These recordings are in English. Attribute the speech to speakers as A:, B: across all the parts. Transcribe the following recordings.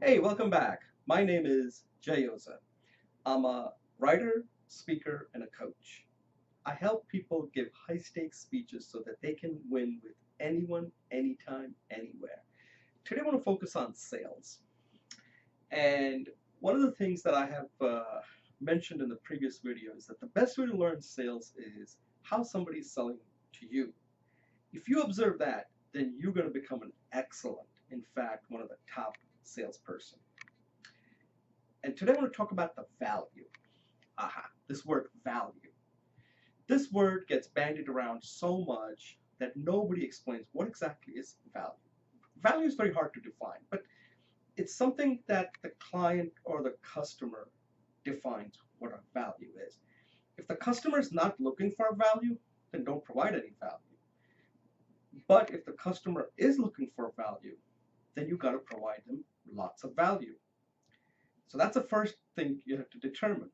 A: Hey, welcome back. My name is Jayoza. I'm a writer, speaker, and a coach. I help people give high stakes speeches so that they can win with anyone, anytime, anywhere. Today, I want to focus on sales. And one of the things that I have mentioned in the previous video is that the best way to learn sales is how somebody is selling to you. If you observe that, then you're going to become an excellent, in fact, one of the top salesperson. And today I want to talk about the value. Aha, this word value. This word gets bandied around so much that nobody explains what exactly is value. Value is very hard to define, but it's something that the client or the customer defines what a value is. If the customer is not looking for a value, then don't provide any value. But if the customer is looking for value, then you got to provide them lots of value. So that's the first thing you have to determine.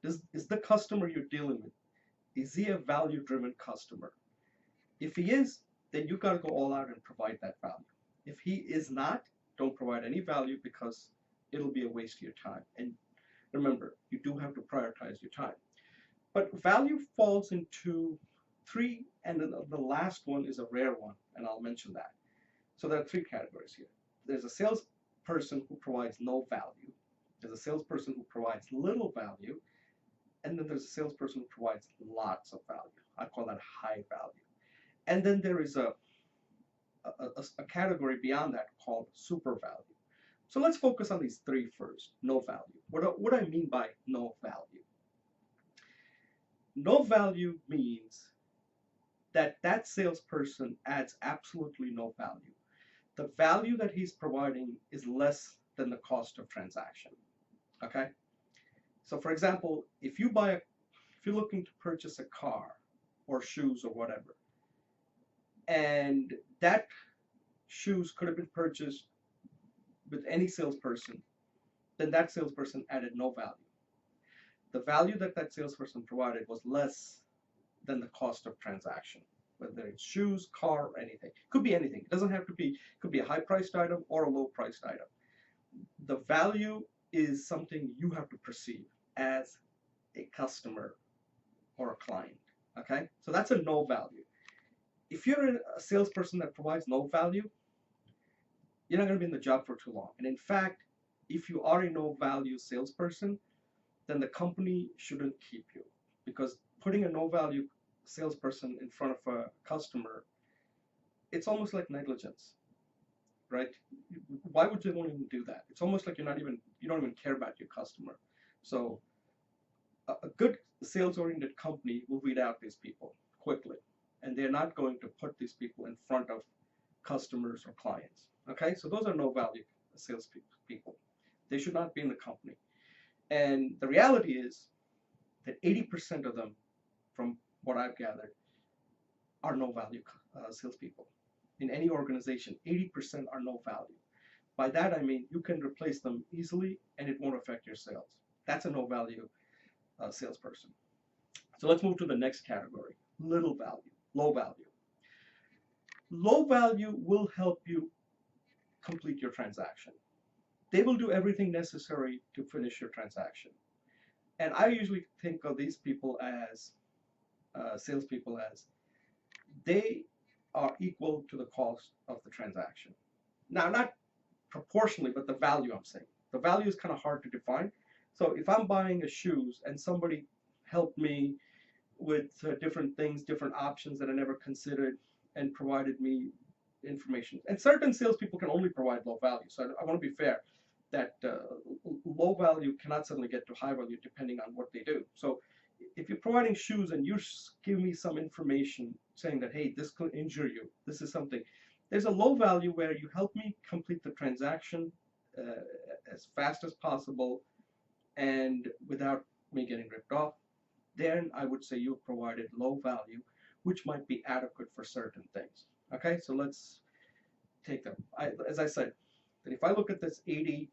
A: Is the customer you're dealing with, is he a value-driven customer? If he is, then you got to go all out and provide that value. If he is not, don't provide any value because it'll be a waste of your time. And remember, you do have to prioritize your time. But value falls into three, and the last one is a rare one, and I'll mention that. So there are three categories here. There's a salesperson who provides no value. There's a salesperson who provides little value, and then there's a salesperson who provides lots of value. I call that high value. And then there is a category beyond that called super value. So let's focus on these three first. No value. What do I mean by no value? No value means that that salesperson adds absolutely no value. The value that he's providing is less than the cost of transaction. Okay? So for example, if you're looking to purchase a car or shoes or whatever, and that shoes could have been purchased with any salesperson, then that salesperson added no value. The value that that salesperson provided was less than the cost of transaction, whether it's shoes, car, or anything. Could be anything. It doesn't have to be, could be a high-priced item or a low-priced item. The value is something you have to perceive as a customer or a client. Okay, so that's a no value. If you're a salesperson that provides no value, you're not going to be in the job for too long. And in fact, if you are a no value salesperson, then the company shouldn't keep you, because putting a no value salesperson in front of a customer, it's almost like negligence, right? Why would you want to do that? It's almost like you don't even care about your customer. So a good sales-oriented company will weed out these people quickly, and they're not going to put these people in front of customers or clients. Okay, so those are no value sales people. They should not be in the company. And the reality is that 80% of them, from what I've gathered, are no value salespeople. In any organization, 80% are no value. By that I mean you can replace them easily and it won't affect your sales. That's a no value salesperson. So let's move to the next category: little value, low value. Low value will help you complete your transaction. They will do everything necessary to finish your transaction. And I usually think of these people as salespeople as they are equal to the cost of the transaction. Now, not proportionally, but the value I'm saying. The value is kind of hard to define. So if I'm buying a shoes and somebody helped me with different things, different options that I never considered, and provided me information. And certain salespeople can only provide low value. So I want to be fair that low value cannot suddenly get to high value depending on what they do. So if you're providing shoes and you give me some information saying that, hey, this could injure you, this is something, there's a low value where you help me complete the transaction as fast as possible and without me getting ripped off. Then I would say you provided low value, which might be adequate for certain things. Okay, so let's take them. As I said, that if I look at this 100%,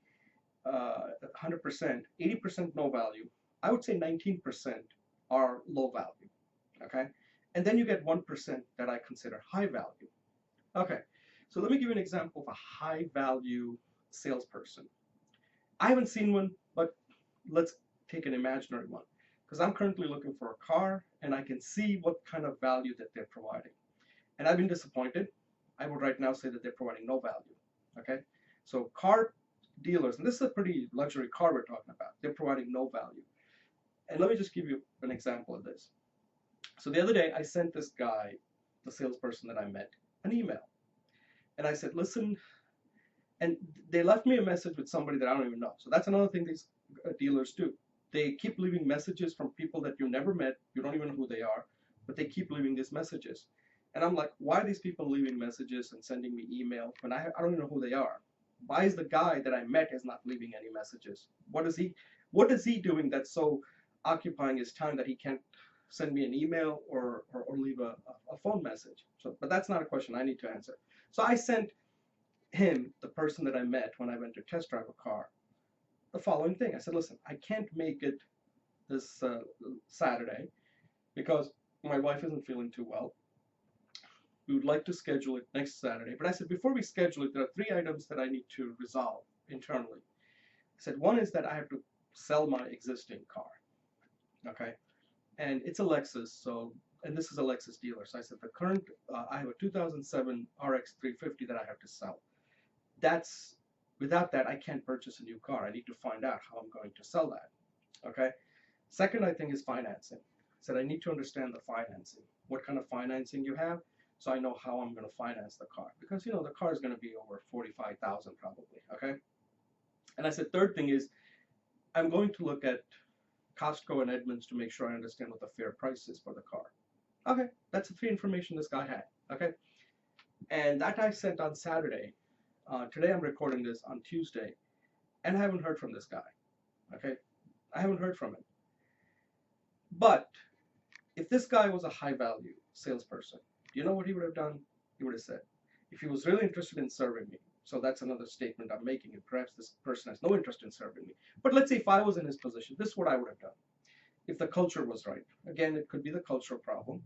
A: 80% no value, I would say 19% are low value. Okay, and then you get 1% that I consider high value. Okay, so let me give you an example of a high value salesperson. I haven't seen one, but let's take an imaginary one because I'm currently looking for a car and I can see what kind of value that they're providing. And I've been disappointed. I would right now say that they're providing no value. Okay, so car dealers, and this is a pretty luxury car we're talking about, they're providing no value. And let me just give you an example of this. So the other day, I sent this guy, the salesperson that I met, an email. And I said, listen, and they left me a message with somebody that I don't even know. So that's another thing these dealers do. They keep leaving messages from people that you never met, you don't even know who they are, but they keep leaving these messages. And I'm like, why are these people leaving messages and sending me email when I don't even know who they are? Why is the guy that I met is not leaving any messages? What is he doing that's so occupying his time that he can't send me an email or leave a phone message? So, but that's not a question I need to answer. So I sent him, the person that I met when I went to test drive a car, the following thing. I said, listen, I can't make it this Saturday because my wife isn't feeling too well. We would like to schedule it next Saturday. But I said, before we schedule it, there are three items that I need to resolve internally. I said, one is that I have to sell my existing car. Okay. And it's a Lexus. So, and this is a Lexus dealer. So I said, the current, I have a 2007 RX 350 that I have to sell. That's, without that, I can't purchase a new car. I need to find out how I'm going to sell that. Okay. Second, I think, is financing. I said, I need to understand the financing, what kind of financing you have, so I know how I'm going to finance the car, because the car is going to be over 45,000 probably. Okay. And I said, third thing is I'm going to look at Costco and Edmunds to make sure I understand what the fair price is for the car. Okay, that's the three information this guy had. Okay, and that I sent on Saturday. Today I'm recording this on Tuesday, and I haven't heard from this guy. Okay, I haven't heard from him. But if this guy was a high value salesperson, do you know what he would have done? He would have said, if he was really interested in serving me, so that's another statement I'm making, and perhaps this person has no interest in serving me. But let's say if I was in his position, this is what I would have done. If the culture was right, again, it could be the cultural problem.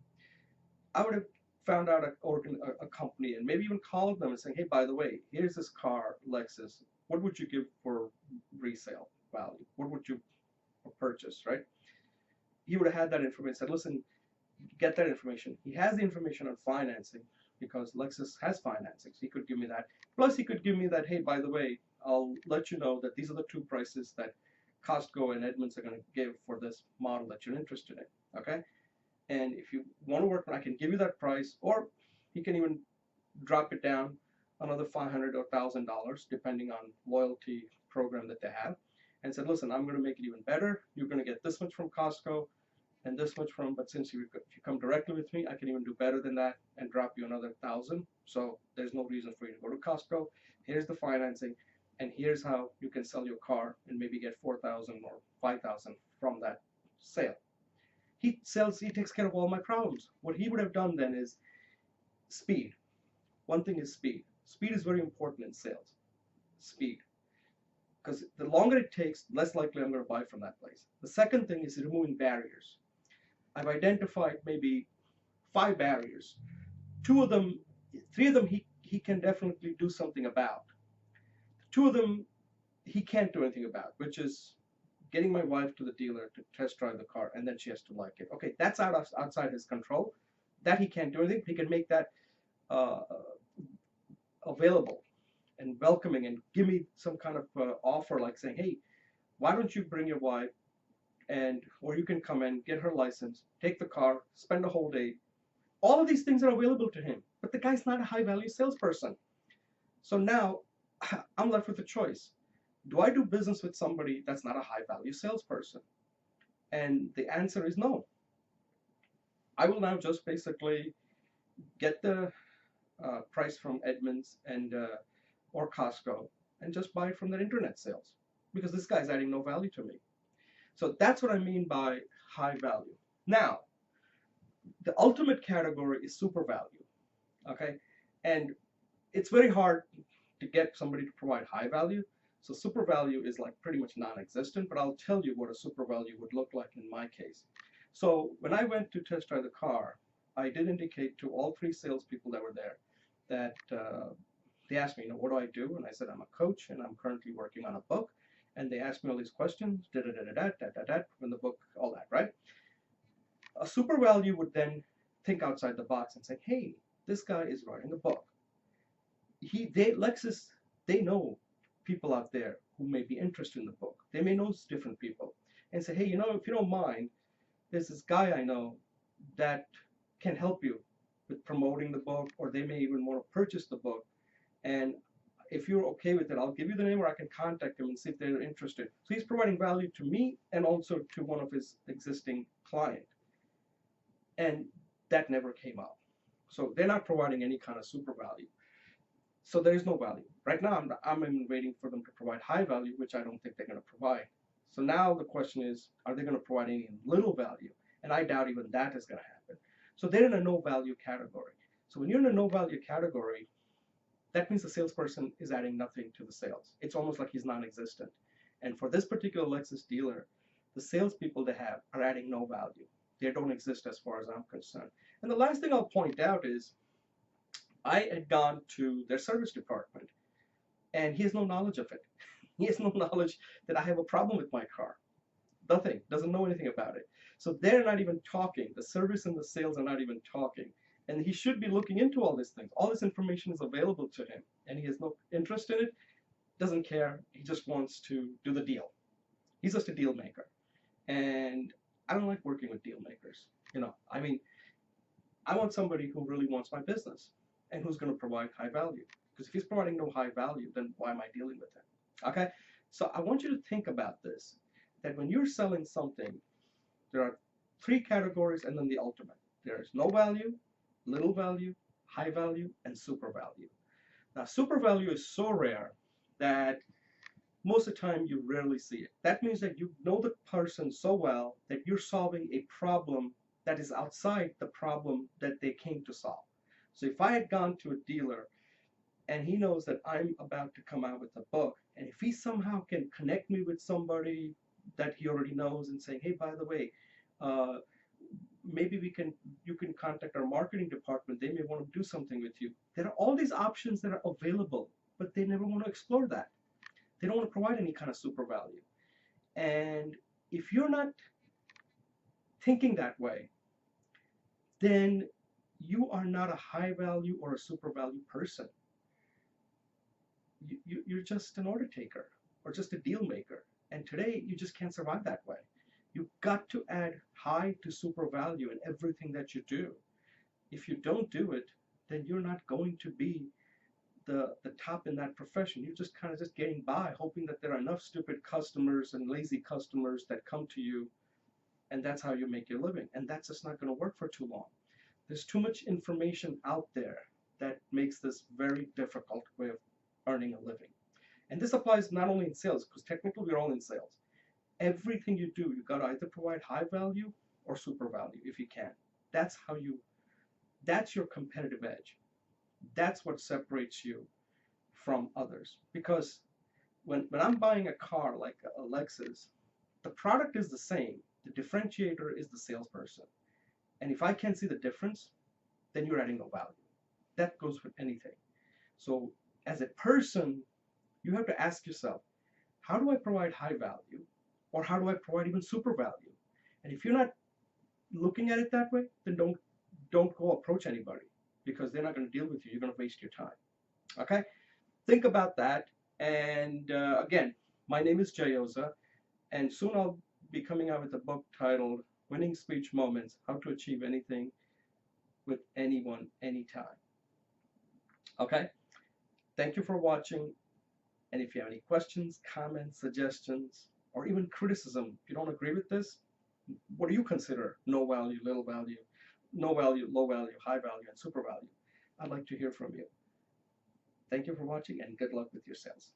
A: I would have found out a company and maybe even called them and saying, hey, by the way, here's this car, Lexus. What would you give for resale value? What would you purchase, right? He would have had that information, said, listen, get that information. He has the information on financing because Lexus has financing. So he could give me that. Plus, he could give me that, hey, by the way, I'll let you know that these are the two prices that Costco and Edmunds are going to give for this model that you're interested in. Okay. And if you want to work, I can give you that price, or he can even drop it down another $500 or $1,000, depending on loyalty program that they have, and said, listen, I'm going to make it even better. You're going to get this much from Costco and this much from, but since if you come directly with me, I can even do better than that and drop you another 1,000. So there's no reason for you to go to Costco. Here's the financing, and here's how you can sell your car and maybe get 4,000 or 5,000 from that sale. He takes care of all my problems. What he would have done then is speed. One thing is speed. Speed is very important in sales. Speed. Because the longer it takes, less likely I'm going to buy from that place. The second thing is removing barriers. I've identified maybe 5 barriers. 2 of them, 3 of them he can definitely do something about. 2 of them he can't do anything about, which is getting my wife to the dealer to test drive the car, and then she has to like it. Okay, that's outside his control. That he can't do anything. He can make that uh, available and welcoming, and give me some kind of offer, like saying, hey, why don't you bring your wife, and or you can come in, get her license, take the car, spend a whole day. All of these things are available to him, but the guy's not a high value salesperson. So now I'm left with a choice. Do I do business with somebody that's not a high value salesperson? And the answer is no. I will now just basically get the price from Edmunds and or Costco and just buy it from their internet sales, because this guy's adding no value to me. So that's what I mean by high value. Now, the ultimate category is super value. Okay, and it's very hard to get somebody to provide high value. So super value is like pretty much non-existent, but I'll tell you what a super value would look like in my case. So when I went to test drive the car, I did indicate to all 3 salespeople that were there that they asked me, what do I do? And I said, I'm a coach and I'm currently working on a book. and they ask me all these questions, da da da da da da da da, from the book, all that, right? A super value would then think outside the box and say, hey, this guy is writing a book. Lexus, they know people out there who may be interested in the book. They may know different people and say, hey, if you don't mind, there's this guy I know that can help you with promoting the book, or they may even want to purchase the book. And if you're okay with it, I'll give you the name, or I can contact him and see if they're interested. So he's providing value to me and also to one of his existing client. And that never came up. So they're not providing any kind of super value. So there is no value. Right now, I'm even waiting for them to provide high value, which I don't think they're going to provide. So now the question is, are they going to provide any little value? And I doubt even that is going to happen. So they're in a no value category. So when you're in a no value category, that means the salesperson is adding nothing to the sales. It's almost like he's non-existent. And for this particular Lexus dealer, the salespeople they have are adding no value. They don't exist as far as I'm concerned. And the last thing I'll point out is, I had gone to their service department, and he has no knowledge of it. He has no knowledge that I have a problem with my car. Nothing, doesn't know anything about it. So they're not even talking. The service and the sales are not even talking. And he should be looking into all these things. All this information is available to him, and he has no interest in it, doesn't care. He just wants to do the deal. He's just a deal maker. And I don't like working with deal makers. I want somebody who really wants my business and who's going to provide high value. Because if he's providing no high value, then why am I dealing with him? Okay? So I want you to think about this, that when you're selling something, there are 3 categories and then the ultimate. There's no value, little value, high value, and super value. Now, super value is so rare that most of the time you rarely see it. That means that you know the person so well that you're solving a problem that is outside the problem that they came to solve. So if I had gone to a dealer and he knows that I'm about to come out with a book, and if he somehow can connect me with somebody that he already knows and say, hey, by the way, maybe you can contact our marketing department. They may want to do something with you. There are all these options that are available, but they never want to explore that. They don't want to provide any kind of super value. And if you're not thinking that way, then you are not a high value or a super value person. You're just an order taker or just a deal maker. And today, you just can't survive that way. You've got to add high to super value in everything that you do. If you don't do it, then you're not going to be the top in that profession. You're just kind of just getting by, hoping that there are enough stupid customers and lazy customers that come to you, and that's how you make your living. And that's just not going to work for too long. There's too much information out there that makes this very difficult way of earning a living. And this applies not only in sales, because technically we're all in sales. Everything you do, you got to either provide high value or super value if you can. That's your competitive edge. That's what separates you from others. Because when I'm buying a car like a Lexus, the product is the same. The differentiator is the salesperson. And if I can't see the difference, then you're adding no value. That goes with anything. So as a person, you have to ask yourself, how do I provide high value? Or how do I provide even super value? And if you're not looking at it that way, then don't go approach anybody, because they're not going to deal with you. You're going to waste your time. Okay? Think about that. And again, my name is Jayoza, and soon I'll be coming out with a book titled Winning Speech Moments: How to Achieve Anything with Anyone, Anytime. Okay? Thank you for watching. And if you have any questions, comments, suggestions, or even criticism, if you don't agree with this, what do you consider no value, little value, no value, low value, high value, and super value? I'd like to hear from you. Thank you for watching, and good luck with your sales.